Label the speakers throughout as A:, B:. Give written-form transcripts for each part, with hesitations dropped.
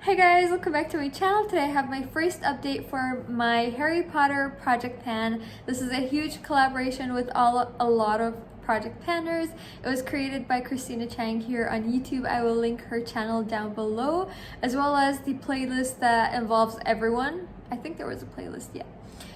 A: Hey guys, welcome back to my channel. Today I have my first update for my Harry Potter project pan. This is a huge collaboration with a lot of project panners. It was created by Christina Chang here on YouTube. I will link her channel down below, as well as the playlist that involves everyone. I think there was a playlist, yeah.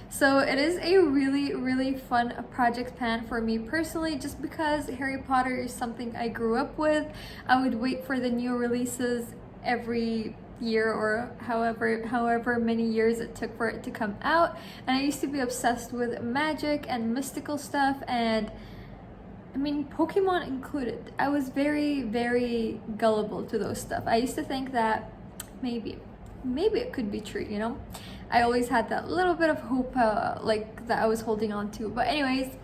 A: So it is a really fun project pan for me personally, just because Harry Potter is something I grew up with. I would wait for the new releases every year or however many years it took for it to come out, and I used to be obsessed with magic and mystical stuff, and I mean Pokemon included. I was very gullible to those stuff. I used to think that maybe it could be true, you know. I always had that little bit of hope like that I was holding on to. But anyways,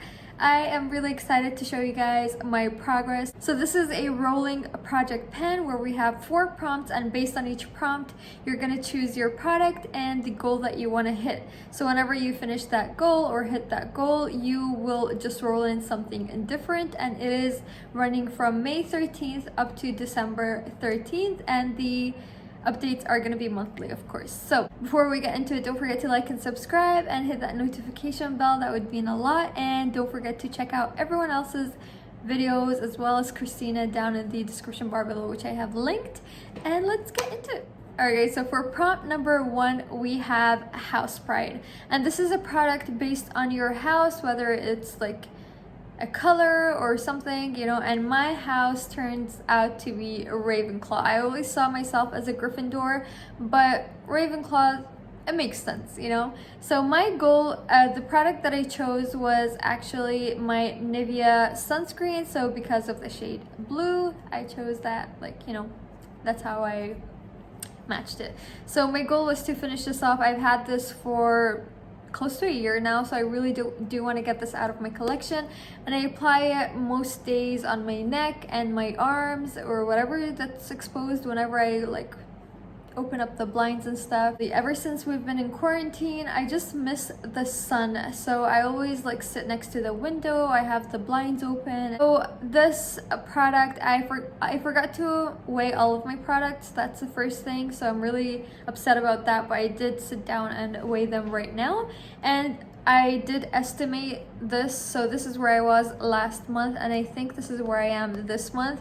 A: I am really excited to show you guys my progress. So this is a rolling project pan where we have 4 prompts, and based on each prompt you're gonna choose your product and the goal that you want to hit. So whenever you finish that goal or hit that goal, you will just roll in something different, and it is running from May 13th up to December 13th, and the updates are going to be monthly, of course. So before we get into it, don't forget to like and subscribe and hit that notification bell. That would mean a lot. And don't forget to check out everyone else's videos as well as Christina down in the description bar below, which I have linked. And let's get into it. Alright, so for prompt number 1, we have House Pride, and this is a product based on your house, whether it's like a color or something, you know. And my house turns out to be a Ravenclaw. I always saw myself as a Gryffindor, but Ravenclaw, it makes sense, you know. So my goal, the product that I chose was actually my Nivea sunscreen. So because of the shade blue, I chose that, like, you know, that's how I matched it. So my goal was to finish this off. I've had this for close to a year now, so I really do want to get this out of my collection, and I apply it most days on my neck and my arms or whatever that's exposed whenever I like open up the blinds and stuff. Ever since we've been in quarantine, I just miss the sun, so I always like sit next to the window. I have the blinds open. So this product, I forgot to weigh all of my products. That's the first thing, so I'm really upset about that, but I did sit down and weigh them right now, and I did estimate this. So this is where I was last month, and I think this is where I am this month.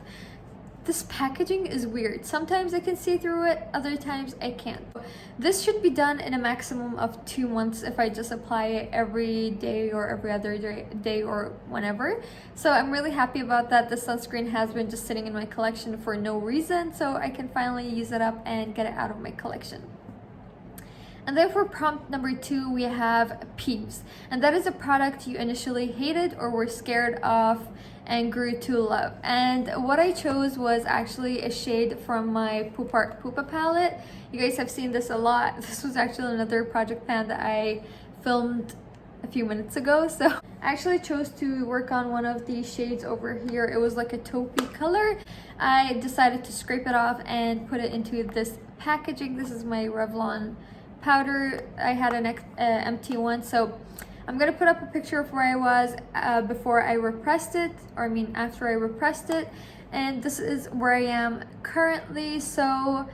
A: This packaging is weird. Sometimes I can see through it, other times I can't. This should be done in a maximum of 2 months if I just apply it every day or every other day or whenever. So I'm really happy about that. The sunscreen has been just sitting in my collection for no reason, so I can finally use it up and get it out of my collection. And then for prompt number 2, we have Peeves, and that is a product you initially hated or were scared of and grew to love. And what I chose was actually a shade from my Poop Art Poopa palette. You guys have seen this a lot. This was actually another project pan that I filmed a few minutes ago. So I actually chose to work on one of these shades over here. It was like a taupey color. I decided to scrape it off and put it into this packaging. This is my Revlon powder. I had an empty one, so I'm gonna put up a picture of where I was before I repressed it, or I mean after I repressed it, and this is where I am currently. So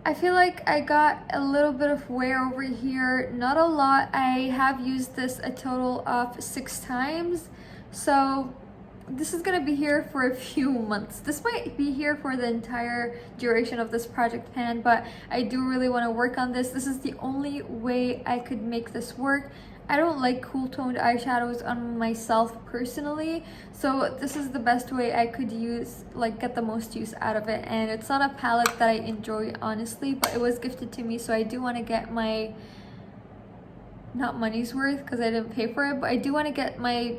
A: I feel like I got a little bit of wear over here, not a lot. I have used this a total of 6 times, so this is gonna be here for a few months. This might be here for the entire duration of this project pan, but I do really want to work on this. This is the only way I could make this work. I don't like cool toned eyeshadows on myself personally, so this is the best way I could use, like, get the most use out of it. And it's not a palette that I enjoy, honestly, but it was gifted to me, so I do want to get my, not money's worth because I didn't pay for it, but I do want to get my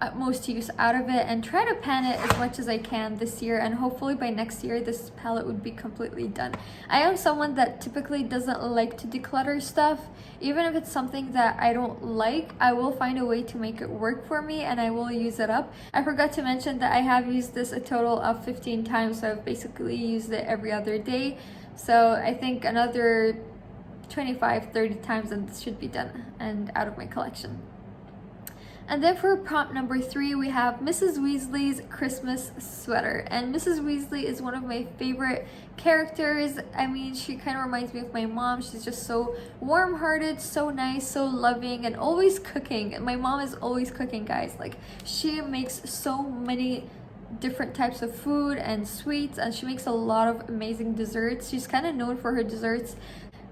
A: utmost use out of it and try to pan it as much as I can this year, and hopefully by next year this palette would be completely done. I am someone that typically doesn't like to declutter stuff. Even if it's something that I don't like, I will find a way to make it work for me and I will use it up. I forgot to mention that I have used this a total of 15 times, so I've basically used it every other day. So I think another 25-30 times and this should be done and out of my collection. And then for prompt number 3, we have Mrs. Weasley's Christmas sweater. And Mrs. Weasley is one of my favorite characters. I mean, she kind of reminds me of my mom. She's just so warm-hearted, so nice, so loving, and always cooking. My mom is always cooking, guys. Like, she makes so many different types of food and sweets, and she makes a lot of amazing desserts. She's kind of known for her desserts.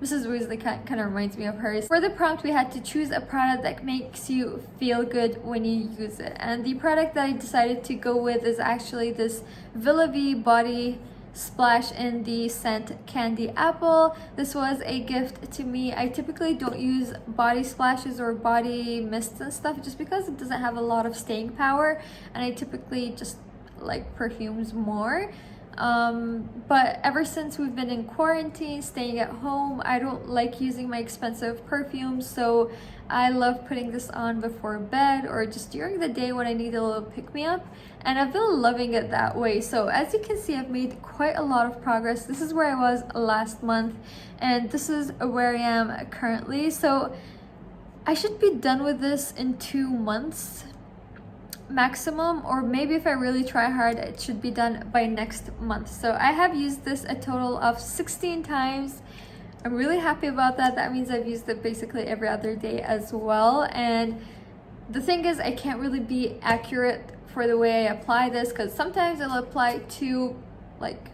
A: Mrs. Weasley kind of reminds me of hers. For the prompt, we had to choose a product that makes you feel good when you use it. And the product that I decided to go with is actually this Villa V body splash in the scent Candy Apple. This was a gift to me. I typically don't use body splashes or body mists and stuff just because it doesn't have a lot of staying power, and I typically just like perfumes more. But ever since we've been in quarantine, staying at home, I don't like using my expensive perfumes, so I love putting this on before bed or just during the day when I need a little pick-me-up, and I've been loving it that way. So as you can see, I've made quite a lot of progress. This is where I was last month, and this is where I am currently. So I should be done with this in 2 months maximum, or maybe if I really try hard, it should be done by next month. So I have used this a total of 16 times. I'm really happy about that. That means I've used it basically every other day as well. And the thing is, I can't really be accurate for the way I apply this, because sometimes I'll apply 2 like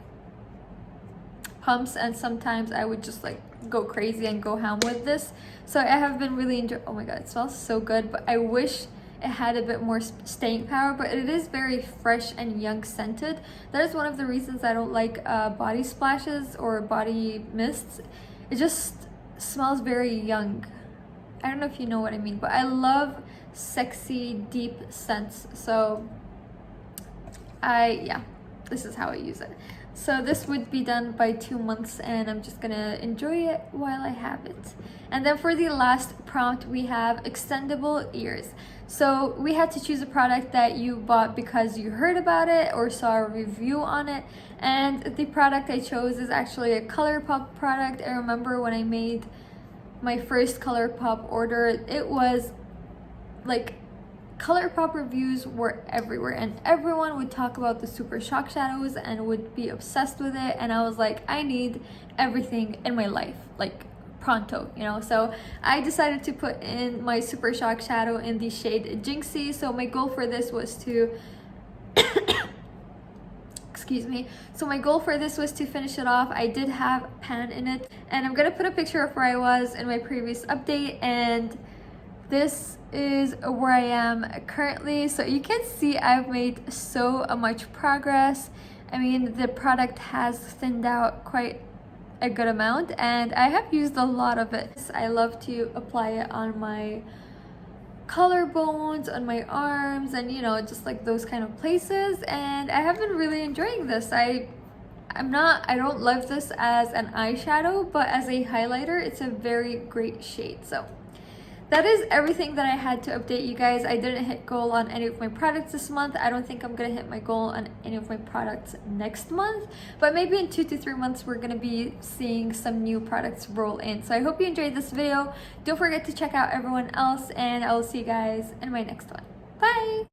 A: pumps, and sometimes I would just like go crazy and go ham with this. So I have been really enjoying. Oh my god, it smells so good, but I wish it had a bit more staying power, but it is very fresh and young scented. That is one of the reasons I don't like body splashes or body mists. It just smells very young. I don't know if you know what I mean, but I love sexy, deep scents. So yeah, this is how I use it. So this would be done by 2 months, and I'm just gonna enjoy it while I have it. And then for the last prompt, we have extendable ears. So we had to choose a product that you bought because you heard about it or saw a review on it. And the product I chose is actually a Colourpop product. I remember when I made my first Colourpop order, it was like Colourpop reviews were everywhere, and everyone would talk about the Super Shock Shadows and would be obsessed with it. And I was like, I need everything in my life, like pronto, you know. So I decided to put in my Super Shock Shadow in the shade Jinxie. So my goal for this was to excuse me. So my goal for this was to finish it off. I did have pan in it, and I'm gonna put a picture of where I was in my previous update, and this is where I am currently. So you can see I've made so much progress. I mean, the product has thinned out quite a good amount, and I have used a lot of it. I love to apply it on my collarbones, on my arms, and you know, just like those kind of places. And I have been really enjoying this. I don't love this as an eyeshadow, but as a highlighter, it's a very great shade. So that is everything that I had to update you guys. I didn't hit goal on any of my products this month. I don't think I'm gonna hit my goal on any of my products next month, but maybe in 2 to 3 months we're gonna be seeing some new products roll in. So I hope you enjoyed this video. Don't forget to check out everyone else, and I will see you guys in my next one. Bye!